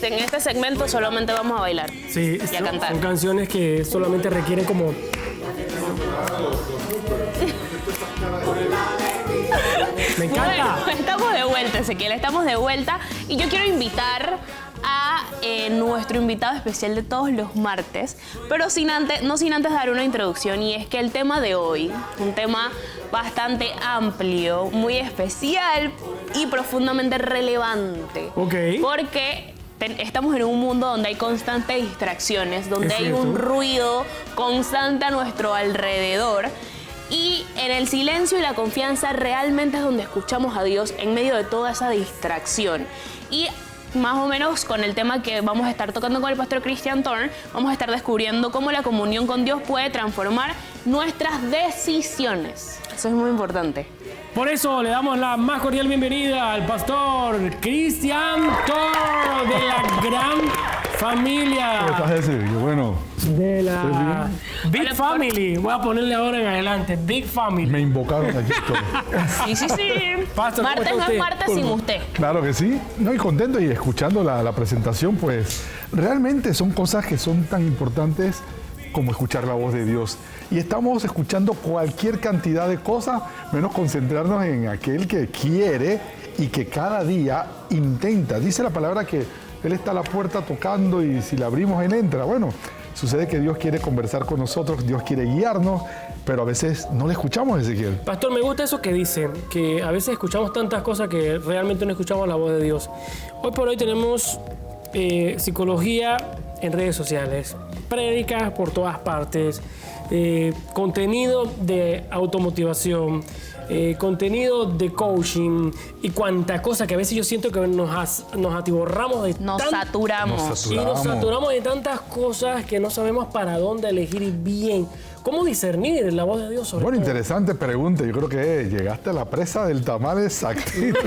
en este segmento solamente vamos a bailar Sí, y a cantar. son canciones que solamente requieren como... Me encanta. Bueno, estamos de vuelta, Ezequiel, estamos de vuelta. Y yo quiero invitar a nuestro invitado especial de todos los martes, pero no sin antes dar una introducción, y es que el tema de hoy, un tema bastante amplio, muy especial y profundamente relevante. Ok. Porque estamos en un mundo donde hay constantes distracciones, donde Es hay cierto. un ruido constante a nuestro alrededor. Y en el silencio y la confianza realmente es donde escuchamos a Dios en medio de toda esa distracción. Y más o menos con el tema que vamos a estar tocando con el pastor Christian Thorne, vamos a estar descubriendo cómo la comunión con Dios puede transformar nuestras decisiones. Eso es muy importante. Por eso le damos la más cordial bienvenida al pastor Christian Thorne de la gran familia. ¿Qué estás diciendo? Bueno, De la Big Hola, Family. Voy a ponerle ahora en adelante. Big Family. me invocaron aquí. Sí, sí, sí. Pastor, ¿cómo Martes está no es usted? martes sin usted. Claro que sí. No, y contento y escuchando la presentación, pues realmente son cosas que son tan importantes como escuchar la voz de Dios. Y estamos escuchando cualquier cantidad de cosas, menos concentrarnos en aquel que quiere y que cada día intenta. Dice la palabra que Él está a la puerta tocando y si la abrimos, Él entra. Bueno, sucede que Dios quiere conversar con nosotros, Dios quiere guiarnos, pero a veces no le escuchamos, Ezequiel. Pastor, me gusta eso que dice, que a veces escuchamos tantas cosas que realmente no escuchamos la voz de Dios. Hoy por hoy tenemos psicología en redes sociales, prédicas por todas partes, contenido de automotivación, contenido de coaching y cuánta cosa que a veces yo siento que nos atiborramos de Nos saturamos. y nos saturamos de tantas cosas que no sabemos para dónde elegir bien. ¿Cómo discernir la voz de Dios sobre Bueno, todo? interesante pregunta. Yo creo que llegaste a la presa del tamal exactito.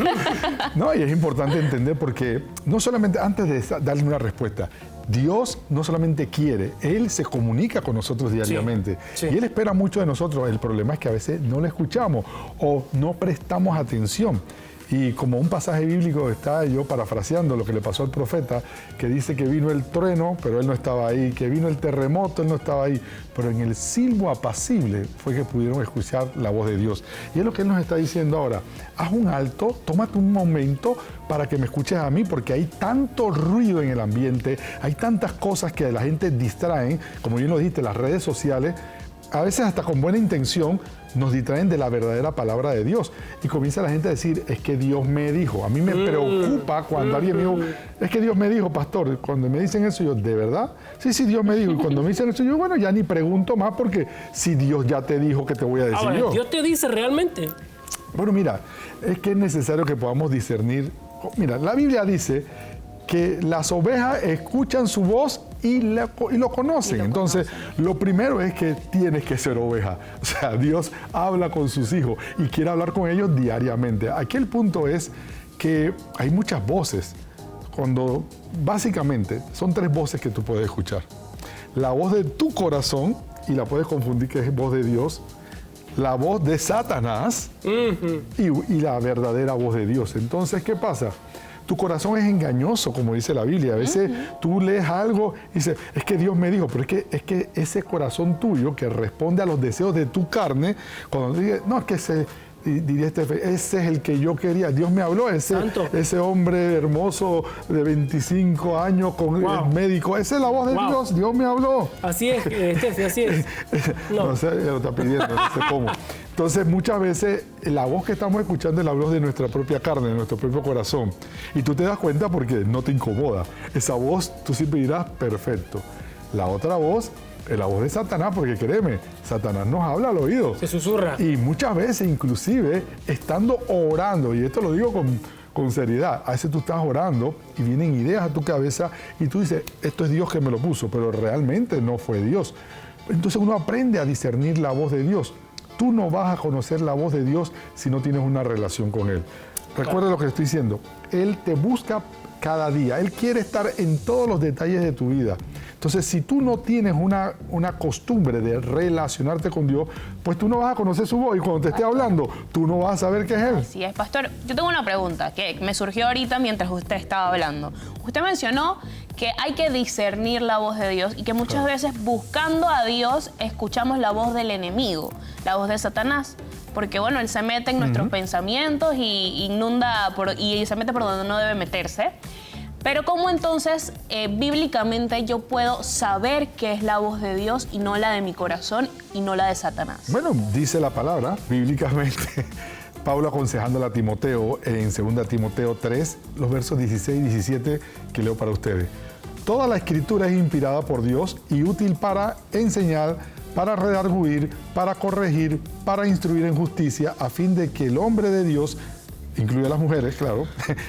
No, y es importante entender porque no solamente, antes de darle una respuesta, Dios no solamente quiere, Él se comunica con nosotros diariamente. Sí. Y Él espera mucho de nosotros. El problema es que a veces no le escuchamos o no prestamos atención. Y como un pasaje bíblico está yo parafraseando lo que le pasó al profeta, que dice que vino el trueno, pero él no estaba ahí, que vino el terremoto, él no estaba ahí, pero en el silbo apacible fue que pudieron escuchar la voz de Dios. Y es lo que él nos está diciendo ahora, haz un alto, tómate un momento para que me escuches a mí, porque hay tanto ruido en el ambiente, hay tantas cosas que la gente distraen, como bien lo dijiste, las redes sociales, a veces hasta con buena intención, nos distraen de la verdadera palabra de Dios. Y comienza la gente a decir, es que Dios me dijo. A mí me preocupa cuando alguien me dijo, es que Dios me dijo, pastor. Cuando me dicen eso, yo, ¿de verdad? Sí, sí, Dios me dijo. Y cuando me dicen eso, yo, bueno, ya ni pregunto más porque si Dios ya te dijo, ¿qué te voy a decir Ahora, yo? Dios te dice realmente. Bueno, mira, es que es necesario que podamos discernir. Mira, la Biblia dice que las ovejas escuchan su voz y lo conocen. Entonces, lo primero es que tienes que ser oveja. O sea, Dios habla con sus hijos y quiere hablar con ellos diariamente. Aquí el punto es que hay muchas voces. Cuando básicamente son tres voces que tú puedes escuchar. La voz de tu corazón, y la puedes confundir que es voz de Dios. La voz de Satanás y la verdadera voz de Dios. Entonces, ¿qué pasa? Tu corazón es engañoso, como dice la Biblia. A veces tú lees algo y dices, es que Dios me dijo, pero es que ese corazón tuyo que responde a los deseos de tu carne, cuando dices, no, es que ese es el que yo quería. Dios me habló, ese hombre hermoso de 25 años con el médico. Esa es la voz de Dios, Dios me habló. Así es, Steffi, así es. No sé, lo está pidiendo, no sé cómo. Entonces, muchas veces la voz que estamos escuchando es la voz de nuestra propia carne, de nuestro propio corazón. Y tú te das cuenta porque no te incomoda. Esa voz, tú siempre dirás, perfecto. La otra voz es la voz de Satanás, porque créeme, Satanás nos habla al oído. Se susurra. Y muchas veces, inclusive, estando orando, y esto lo digo con seriedad, a veces tú estás orando y vienen ideas a tu cabeza y tú dices, esto es Dios que me lo puso, pero realmente no fue Dios. Entonces uno aprende a discernir la voz de Dios. Tú no vas a conocer la voz de Dios si no tienes una relación con Él. Recuerda lo que estoy diciendo. Él te busca cada día. Él quiere estar en todos los detalles de tu vida. Entonces, si tú no tienes una costumbre de relacionarte con Dios, pues tú no vas a conocer su voz y cuando te esté hablando, tú no vas a saber qué es Él. Así es, pastor. Yo tengo una pregunta que me surgió ahorita mientras usted estaba hablando. Usted mencionó que hay que discernir la voz de Dios y que muchas veces buscando a Dios escuchamos la voz del enemigo, la voz de Satanás. Porque bueno, él se mete en nuestros pensamientos y y se mete por donde no debe meterse. Pero ¿cómo entonces bíblicamente yo puedo saber que es la voz de Dios y no la de mi corazón y no la de Satanás? Bueno, dice la palabra, bíblicamente, Pablo aconsejándole a Timoteo en 2 Timoteo 3, los versos 16 y 17 que leo para ustedes. Toda la escritura es inspirada por Dios y útil para enseñar, para redarguir, para corregir, para instruir en justicia, a fin de que el hombre de Dios, incluye a las mujeres, claro,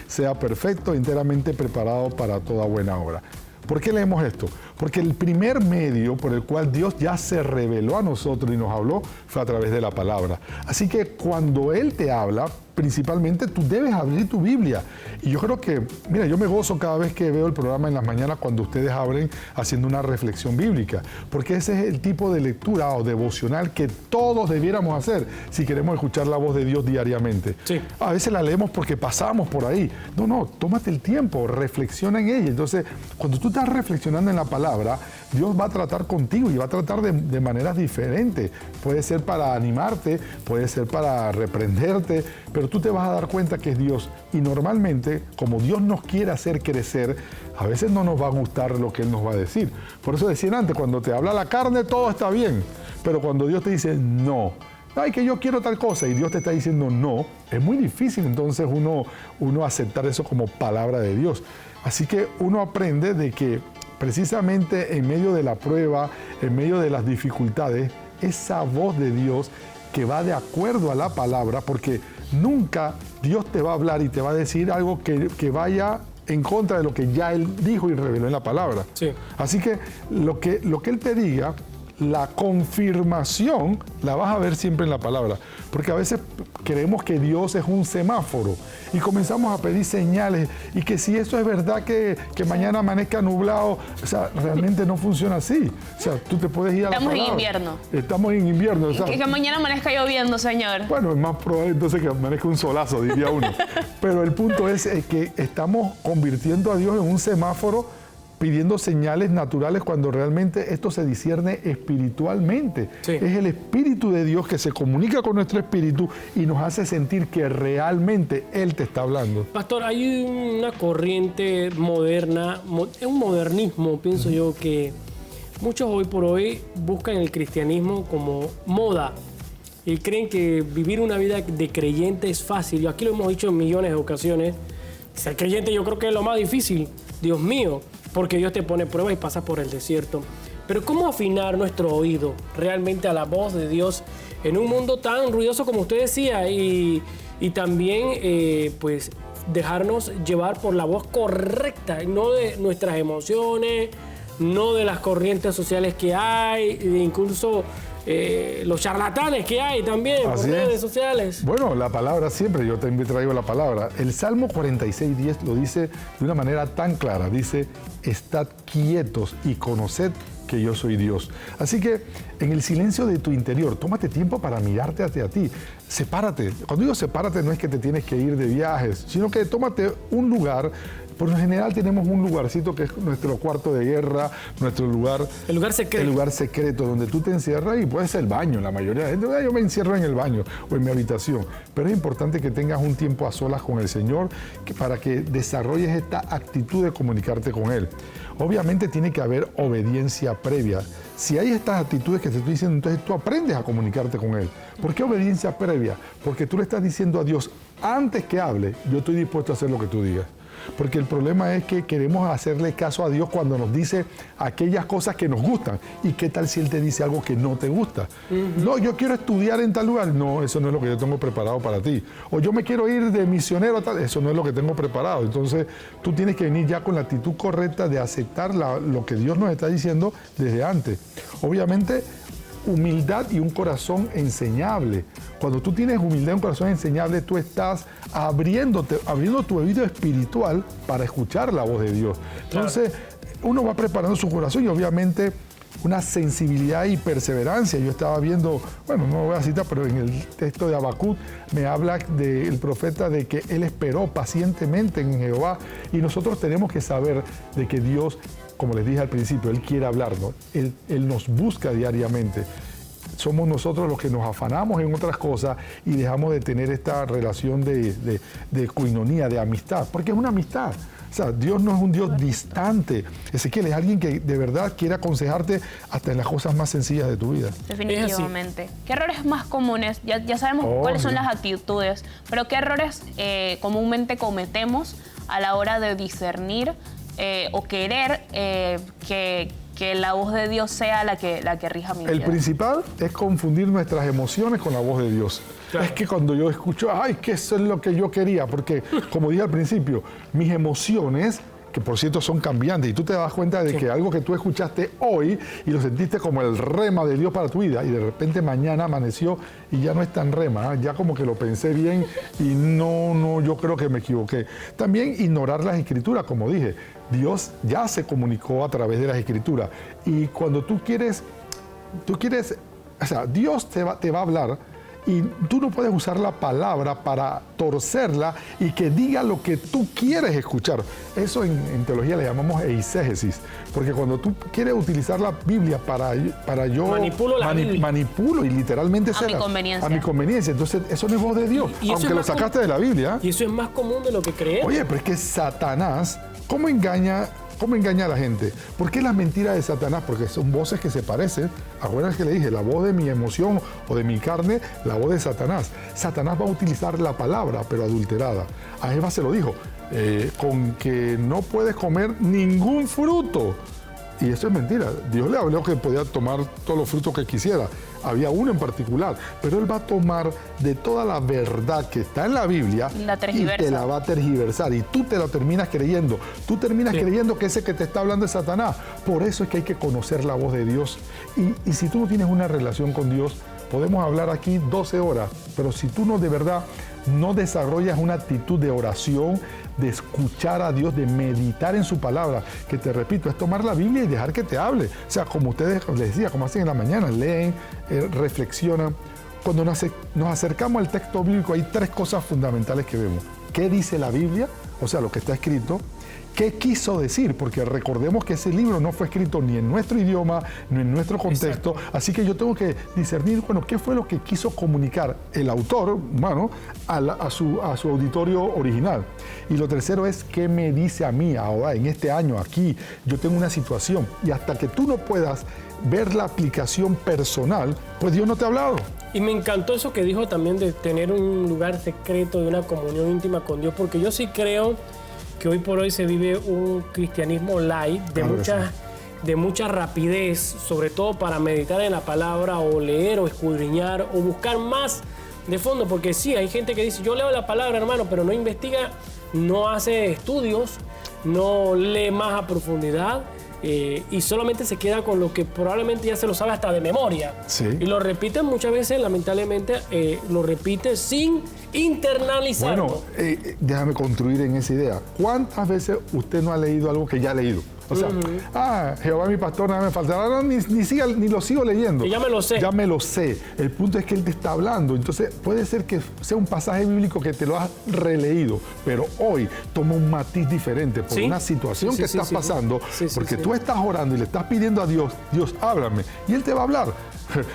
sea perfecto, enteramente preparado para toda buena obra. ¿Por qué leemos esto? Porque el primer medio por el cual Dios ya se reveló a nosotros y nos habló fue a través de la palabra. Así que cuando Él te habla, principalmente tú debes abrir tu Biblia. Y yo creo que, mira, yo me gozo cada vez que veo el programa en las mañanas cuando ustedes abren haciendo una reflexión bíblica, porque ese es el tipo de lectura o devocional que todos debiéramos hacer si queremos escuchar la voz de Dios diariamente. Sí. A veces la leemos porque pasamos por ahí. No, tómate el tiempo, reflexiona en ella. Entonces, cuando tú estás reflexionando en la palabra, Dios va a tratar contigo y va a tratar de maneras diferentes. Puede ser para animarte, puede ser para reprenderte, pero tú te vas a dar cuenta que es Dios. Y normalmente, como Dios nos quiere hacer crecer, a veces no nos va a gustar lo que Él nos va a decir. Por eso decían antes, cuando te habla la carne, todo está bien. Pero cuando Dios te dice no, ay, que yo quiero tal cosa, y Dios te está diciendo no, es muy difícil entonces uno aceptar eso como palabra de Dios. Así que uno aprende de que precisamente en medio de la prueba, en medio de las dificultades, esa voz de Dios que va de acuerdo a la palabra, porque nunca Dios te va a hablar y te va a decir algo que vaya en contra de lo que ya Él dijo y reveló en la palabra. Sí. Así que lo que Él te diga, la confirmación la vas a ver siempre en la palabra, porque a veces creemos que Dios es un semáforo y comenzamos a pedir señales y que si eso es verdad que mañana amanezca nublado, o sea, realmente no funciona así. O sea, tú te puedes ir a la palabra. Estamos en invierno. Estamos en invierno. O sea, Que mañana amanezca lloviendo, señor. bueno, es más probable entonces que amanezca un solazo, diría uno. Pero el punto es que estamos convirtiendo a Dios en un semáforo pidiendo señales naturales cuando realmente esto se discierne espiritualmente. Sí. Es el Espíritu de Dios que se comunica con nuestro espíritu y nos hace sentir que realmente Él te está hablando. Pastor, hay una corriente moderna, un modernismo, pienso yo, que muchos hoy por hoy buscan el cristianismo como moda y creen que vivir una vida de creyente es fácil. Y aquí lo hemos dicho en millones de ocasiones. Ser creyente yo creo que es lo más difícil, Dios mío, porque Dios te pone pruebas y pasas por el desierto. Pero ¿cómo afinar nuestro oído realmente a la voz de Dios en un mundo tan ruidoso como usted decía? Y también, pues, dejarnos llevar por la voz correcta, no de nuestras emociones, no de las corrientes sociales que hay, incluso los charlatanes que hay también por redes sociales. Bueno, la palabra siempre, yo también traigo la palabra. El Salmo 46:10 lo dice de una manera tan clara. Dice, estad quietos y conoced que yo soy Dios. Así que en el silencio de tu interior, tómate tiempo para mirarte hacia ti. Sepárate. Cuando digo sepárate no es que te tienes que ir de viajes, sino que tómate un lugar. Por lo general tenemos un lugarcito que es nuestro cuarto de guerra, nuestro lugar... El lugar secreto. El lugar secreto donde tú te encierras y puede ser el baño. La mayoría de gente, yo me encierro en el baño o en mi habitación. Pero es importante que tengas un tiempo a solas con el Señor para que desarrolles esta actitud de comunicarte con Él. Obviamente tiene que haber obediencia previa. Si hay estas actitudes que te estoy diciendo, entonces tú aprendes a comunicarte con Él. ¿Por qué obediencia previa? Porque tú le estás diciendo a Dios, antes que hable, yo estoy dispuesto a hacer lo que tú digas. Porque el problema es que queremos hacerle caso a Dios cuando nos dice aquellas cosas que nos gustan. ¿Y qué tal si Él te dice algo que no te gusta? No, yo quiero estudiar en tal lugar. No, eso no es lo que yo tengo preparado para ti. O yo me quiero ir de misionero a tal. Eso no es lo que tengo preparado. Entonces, tú tienes que venir ya con la actitud correcta de aceptar lo que Dios nos está diciendo desde antes. Obviamente, humildad y un corazón enseñable. Cuando tú tienes humildad y un corazón enseñable, tú estás abriendo tu oído espiritual para escuchar la voz de Dios. Entonces, uno va preparando su corazón y obviamente una sensibilidad y perseverancia. Yo estaba viendo, bueno, no lo voy a citar, pero en el texto de Habacuc me habla del profeta de que él esperó pacientemente en Jehová, y nosotros tenemos que saber de que Dios, como les dije al principio, Él quiere hablarnos, Él nos busca diariamente. Somos nosotros los que nos afanamos en otras cosas y dejamos de tener esta relación de coinonía, de amistad, porque es una amistad. O sea, Dios no es un Dios distante. Ezequiel es alguien que de verdad quiere aconsejarte hasta en las cosas más sencillas de tu vida. Definitivamente. ¿Qué errores más comunes? Ya sabemos cuáles son las actitudes, pero ¿qué errores comúnmente cometemos a la hora de discernir o querer que la voz de Dios sea la que rija mi vida? El principal es confundir nuestras emociones con la voz de Dios. Claro. Es que cuando yo escucho, ay, que eso es lo que yo quería, porque como dije al principio, mis emociones, que por cierto son cambiantes, y tú te das cuenta de que algo que tú escuchaste hoy y lo sentiste como el rema de Dios para tu vida, y de repente mañana amaneció y ya no es tan rema, ya como que lo pensé bien y no, yo creo que me equivoqué. También ignorar las escrituras, como dije, Dios ya se comunicó a través de las escrituras, y cuando tú quieres, o sea, Dios te va a hablar, y tú no puedes usar la palabra para torcerla y que diga lo que tú quieres escuchar. Eso en teología le llamamos eisegesis, porque cuando tú quieres utilizar la Biblia para yo manipulo y literalmente a mi conveniencia. Entonces eso no es voz de Dios, aunque lo sacaste de la Biblia. Y eso es más común de lo que creemos. Oye, pero es que Satanás, ¿cómo engaña a la gente? ¿Por qué las mentiras de Satanás? Porque son voces que se parecen. Acuérdense que le dije, la voz de mi emoción o de mi carne, la voz de Satanás. Satanás va a utilizar la palabra, pero adulterada. A Eva se lo dijo, con que no puedes comer ningún fruto. Y eso es mentira. Dios le habló que podía tomar todos los frutos que quisiera. Había uno en particular, pero Él va a tomar de toda la verdad que está en la Biblia y te la va a tergiversar. Y tú te la terminas creyendo. Tú terminas creyendo que ese que te está hablando es Satanás. Por eso es que hay que conocer la voz de Dios. Y si tú no tienes una relación con Dios, podemos hablar aquí 12 horas, pero si tú no de verdad no desarrollas una actitud de oración, de escuchar a Dios, de meditar en su palabra, que te repito, es tomar la Biblia y dejar que te hable. O sea, como ustedes les decía, como hacen en la mañana, leen, reflexionan. Cuando nos acercamos al texto bíblico hay 3 cosas fundamentales que vemos. ¿Qué dice la Biblia? O sea, lo que está escrito. ¿Qué quiso decir? Porque recordemos que ese libro no fue escrito ni en nuestro idioma, ni en nuestro contexto. Exacto. Así que yo tengo que discernir, bueno, qué fue lo que quiso comunicar el autor humano a su auditorio original. Y lo tercero es, ¿qué me dice a mí ahora, en este año, aquí? Yo tengo una situación. Y hasta que tú no puedas ver la aplicación personal, pues Dios no te ha hablado. Y me encantó eso que dijo también de tener un lugar secreto, de una comunión íntima con Dios, porque yo sí creo que hoy por hoy se vive un cristianismo light, de mucha rapidez, sobre todo para meditar en la palabra o leer o escudriñar o buscar más de fondo, porque sí, hay gente que dice, yo leo la palabra, hermano, pero no investiga, no hace estudios, no lee más a profundidad, y solamente se queda con lo que probablemente ya se lo sabe hasta de memoria. Sí. Y lo repite muchas veces, lamentablemente, lo repite sin internalizarlo. Bueno, déjame construir en esa idea. ¿Cuántas veces usted no ha leído algo que ya ha leído? O sea, Jehová mi pastor, nada me faltará. No, ni lo sigo leyendo. Y ya me lo sé. Ya me lo sé. El punto es que Él te está hablando. Entonces, puede ser que sea un pasaje bíblico que te lo has releído, pero hoy toma un matiz diferente por una situación que estás pasando, porque tú estás orando y le estás pidiendo a Dios, Dios, háblame. Y Él te va a hablar.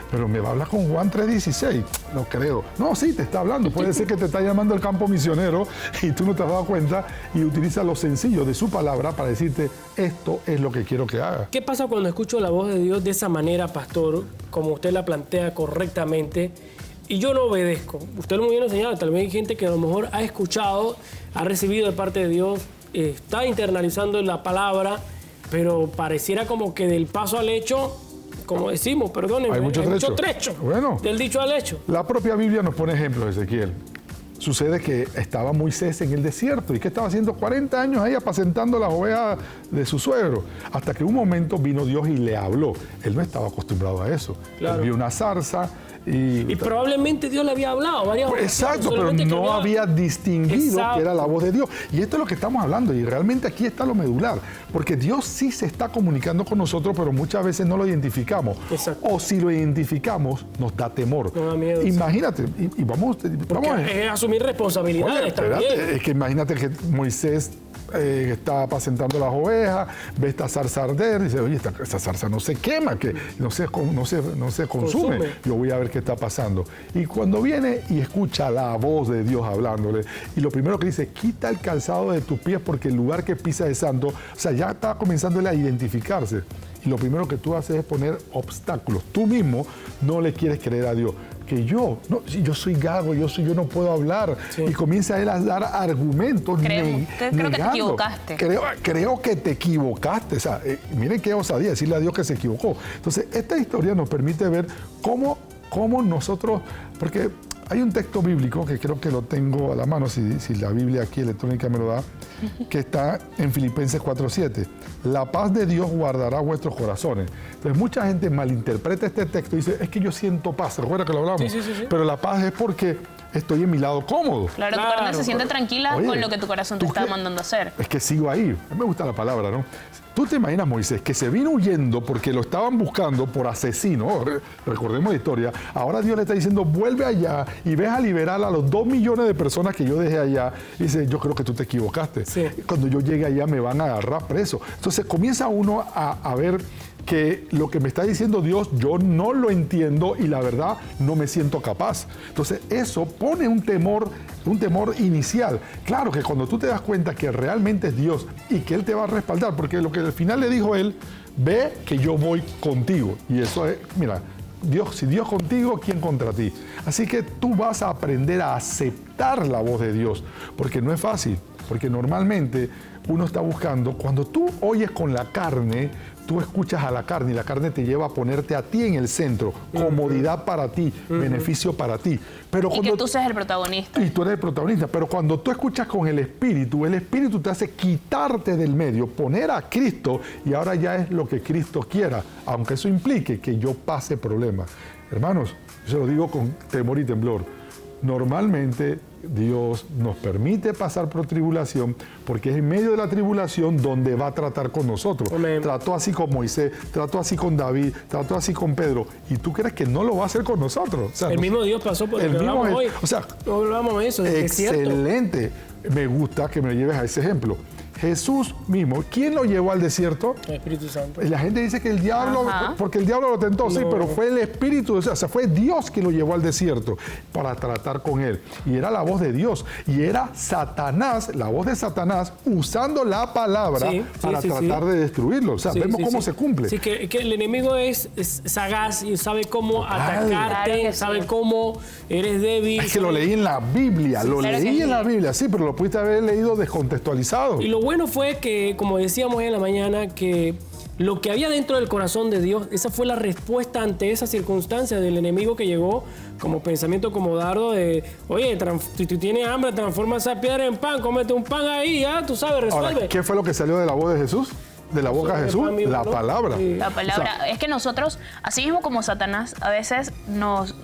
Pero me va a hablar con Juan 3:16. No creo. No, sí, te está hablando. Puede ser que te está llamando el campo misionero y tú no te has dado cuenta y utiliza lo sencillo de su palabra para decirte, esto es lo que quiero que hagas. ¿Qué pasa cuando escucho la voz de Dios de esa manera, pastor, como usted la plantea correctamente, y yo no obedezco? Usted lo muy bien enseñado. Tal vez hay gente que a lo mejor ha escuchado, ha recibido de parte de Dios, está internalizando la palabra, pero pareciera como que del paso al hecho, como decimos, perdónenme, hay mucho trecho. Bueno, del dicho al hecho. La propia Biblia nos pone ejemplos, Ezequiel. Sucede que estaba Moisés en el desierto. ¿Y qué estaba haciendo? 40 años ahí apacentando las ovejas de su suegro. Hasta que un momento vino Dios y le habló. Él no estaba acostumbrado a eso. Claro. Él vio una zarza Y probablemente Dios le había hablado varias veces. Exacto, pero no había distinguido que era la voz de Dios. Y esto es lo que estamos hablando, y realmente aquí está lo medular, porque Dios sí se está comunicando con nosotros, pero muchas veces no lo identificamos. Exacto. O si lo identificamos, nos da temor. Nos da miedo. Imagínate, y vamos es asumir responsabilidades también. Es que imagínate que Moisés está apacentando las ovejas, ve esta zarza arder, y dice, oye, esta zarza no se quema, que no se consume. Yo voy a ver qué está pasando. Y cuando viene y escucha la voz de Dios hablándole, y lo primero que dice, quita el calzado de tus pies porque el lugar que pisas es santo. O sea, ya está comenzando él a identificarse. Y lo primero que tú haces es poner obstáculos. Tú mismo no le quieres creer a Dios. Que yo soy gago, yo no puedo hablar. Sí. Y comienza él a dar argumentos creo que te equivocaste. Creo que te equivocaste. O sea, miren qué osadía decirle a Dios que se equivocó. Entonces, esta historia nos permite ver cómo nosotros, porque hay un texto bíblico que creo que lo tengo a la mano, si la Biblia aquí electrónica me lo da, que está en Filipenses 4:7. La paz de Dios guardará vuestros corazones. Entonces mucha gente malinterpreta este texto y dice, es que yo siento paz. ¿Se recuerda que lo hablamos? Sí. Pero la paz es porque estoy en mi lado cómodo. Claro, tu carne se siente tranquila con lo que tu corazón te está mandando a hacer. Es que sigo ahí. A mí me gusta la palabra, ¿no? ¿Tú te imaginas, Moisés, que se vino huyendo porque lo estaban buscando por asesino? Recordemos la historia. Ahora Dios le está diciendo, vuelve allá y ves a liberar a los 2 millones de personas que yo dejé allá. Y dice, yo creo que tú te equivocaste. Sí. Cuando yo llegue allá me van a agarrar preso. Entonces comienza uno a ver que lo que me está diciendo Dios, yo no lo entiendo y la verdad no me siento capaz. Entonces eso pone un temor inicial. Claro que cuando tú te das cuenta que realmente es Dios y que Él te va a respaldar, porque lo que al final le dijo Él, ve que yo voy contigo. Y eso es, mira, si Dios contigo, ¿quién contra ti? Así que tú vas a aprender a aceptar la voz de Dios, porque no es fácil, porque normalmente uno está buscando, cuando tú oyes con la carne, tú escuchas a la carne y la carne te lleva a ponerte a ti en el centro, comodidad para ti, beneficio para ti. Pero y que tú seas el protagonista. Y tú eres el protagonista, pero cuando tú escuchas con el Espíritu te hace quitarte del medio, poner a Cristo y ahora ya es lo que Cristo quiera, aunque eso implique que yo pase problemas. Hermanos, yo se lo digo con temor y temblor. Normalmente Dios nos permite pasar por tribulación porque es en medio de la tribulación donde va a tratar con nosotros. Amén. Trató así con Moisés, trató así con David, trató así con Pedro. ¿Y tú crees que no lo va a hacer con nosotros? O sea, el mismo Dios pasó por el que hablamos hoy. O sea, hablamos de eso. Excelente. Me gusta que me lleves a ese ejemplo. Jesús mismo, ¿quién lo llevó al desierto? El Espíritu Santo. La gente dice que el diablo, porque el diablo lo tentó, no. Sí, pero fue el Espíritu, o sea, fue Dios quien lo llevó al desierto para tratar con él. Y era la voz de Dios, y era Satanás, la voz de Satanás, usando la palabra para tratar de destruirlo. O sea, vemos cómo se cumple. Sí, que el enemigo es sagaz y sabe cómo atacarte, sabe cómo eres débil. Es que lo leí en la Biblia, en la Biblia, sí, pero lo pudiste haber leído descontextualizado. Y lo bueno fue que, como decíamos en la mañana, que lo que había dentro del corazón de Dios, esa fue la respuesta ante esa circunstancia del enemigo que llegó como pensamiento, como dardo de, oye, si tú tienes hambre, transforma esa piedra en pan, cómete un pan ahí, ya, tú sabes, resuelve. Ahora, ¿qué fue lo que salió de la voz de Jesús? De la boca de Jesús, la palabra. Sí. La palabra. O sea, es que nosotros, así mismo como Satanás, a veces nos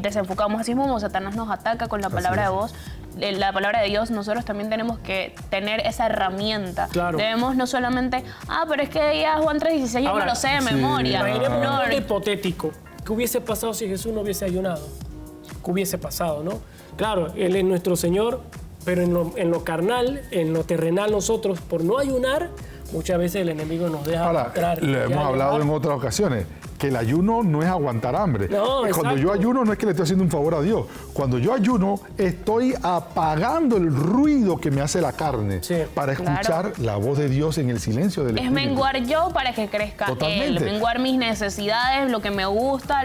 desenfocamos, así mismo como Satanás nos ataca con la palabra de voz, la palabra de Dios, nosotros también tenemos que tener esa herramienta. Claro. Debemos no solamente, pero es que ya Juan 3:16 yo me lo sé de memoria. No, hipotético. ¿Qué hubiese pasado si Jesús no hubiese ayunado? ¿Qué hubiese pasado, no? Claro, Él es nuestro Señor, pero en lo carnal, en lo terrenal, nosotros, por no ayunar, muchas veces el enemigo nos deja entrar. Lo hemos hablado en otras ocasiones, que el ayuno no es aguantar hambre. No, cuando yo ayuno no es que le estoy haciendo un favor a Dios. Cuando yo ayuno, estoy apagando el ruido que me hace la carne para escuchar la voz de Dios en el silencio del Espíritu. Es menguar yo para que crezca Él, menguar mis necesidades, lo que me gusta,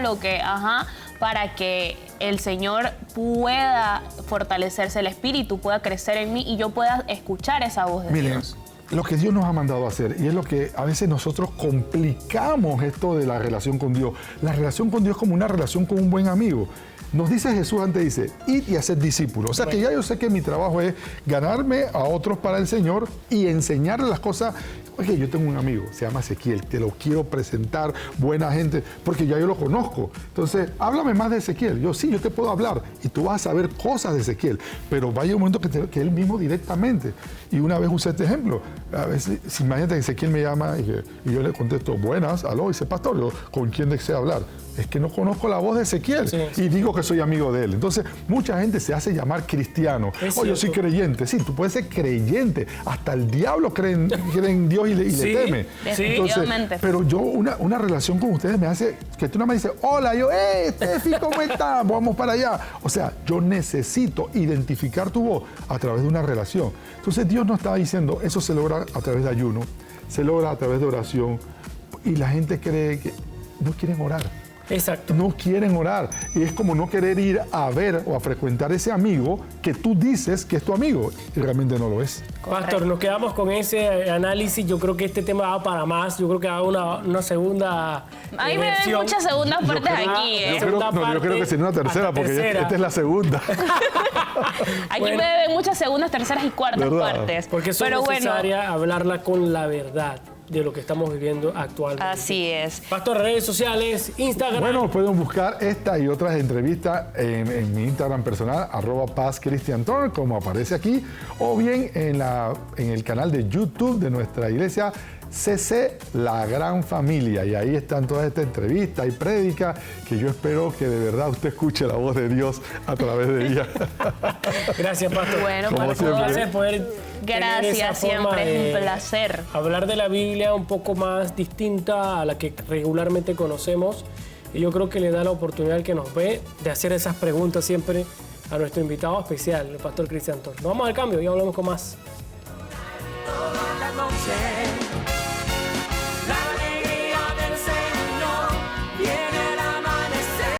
para que el Señor pueda fortalecerse, el Espíritu pueda crecer en mí y yo pueda escuchar esa voz de Dios. Lo que Dios nos ha mandado a hacer, y es lo que a veces nosotros complicamos esto de la relación con Dios. La relación con Dios es como una relación con un buen amigo. Nos dice Jesús antes, dice, id y haced discípulos. O sea que ya yo sé que mi trabajo es ganarme a otros para el Señor y enseñarles las cosas. Oye, yo tengo un amigo, se llama Ezequiel, te lo quiero presentar, buena gente, porque ya yo lo conozco. Entonces, háblame más de Ezequiel. Yo sí, yo te puedo hablar y tú vas a saber cosas de Ezequiel, pero vaya un momento que él mismo directamente. Y una vez usé este ejemplo. A veces, si imagínate que Ezequiel me llama y yo le contesto, buenas, aló, dice, pastor, yo, ¿con quién desea hablar? Es que no conozco la voz de Ezequiel y digo que soy amigo de él. Entonces, mucha gente se hace llamar cristiano. Oh, yo soy creyente. Sí, tú puedes ser creyente. Hasta el diablo cree en Dios y le teme. Definitivamente. Pero yo, una relación con ustedes me hace que tú nada más dices, hola, yo, Steffi, ¿cómo estás? Vamos para allá. O sea, yo necesito identificar tu voz a través de una relación. Entonces, Dios nos está diciendo, eso se logra a través de ayuno, se logra a través de oración. Y la gente cree que no quieren orar. Exacto. No quieren orar. Y es como no querer ir a ver o a frecuentar ese amigo que tú dices que es tu amigo y realmente no lo es. Pastor, nos quedamos con ese análisis. Yo creo que este tema va para más. Yo creo que va una segunda Ahí me ven versión. muchas segundas partes aquí, Yo creo que sería una tercera, porque esta es la segunda. Aquí Bueno. me ven muchas segundas, terceras y cuartas ¿Verdad? partes. Porque es necesaria hablarla con la verdad de lo que estamos viviendo actualmente. Así es. Pastor, redes sociales, Instagram. Bueno, pueden buscar esta y otras entrevistas en mi Instagram personal, @pazcristiantor, como aparece aquí, o bien en el canal de YouTube de nuestra iglesia, CC La Gran Familia. Y ahí están todas estas entrevistas y prédicas que yo espero que de verdad usted escuche la voz de Dios a través de ella. Gracias, Pastor. Bueno, Como por siempre. favor. Gracias poder tener Gracias, esa forma siempre es de un placer. hablar de la Biblia un poco más distinta a la que regularmente conocemos. Y yo creo que le da la oportunidad al que nos ve de hacer esas preguntas siempre a nuestro invitado especial, el Pastor Cristian Tor. Nos vamos al cambio y hablamos con más. Toda la noche.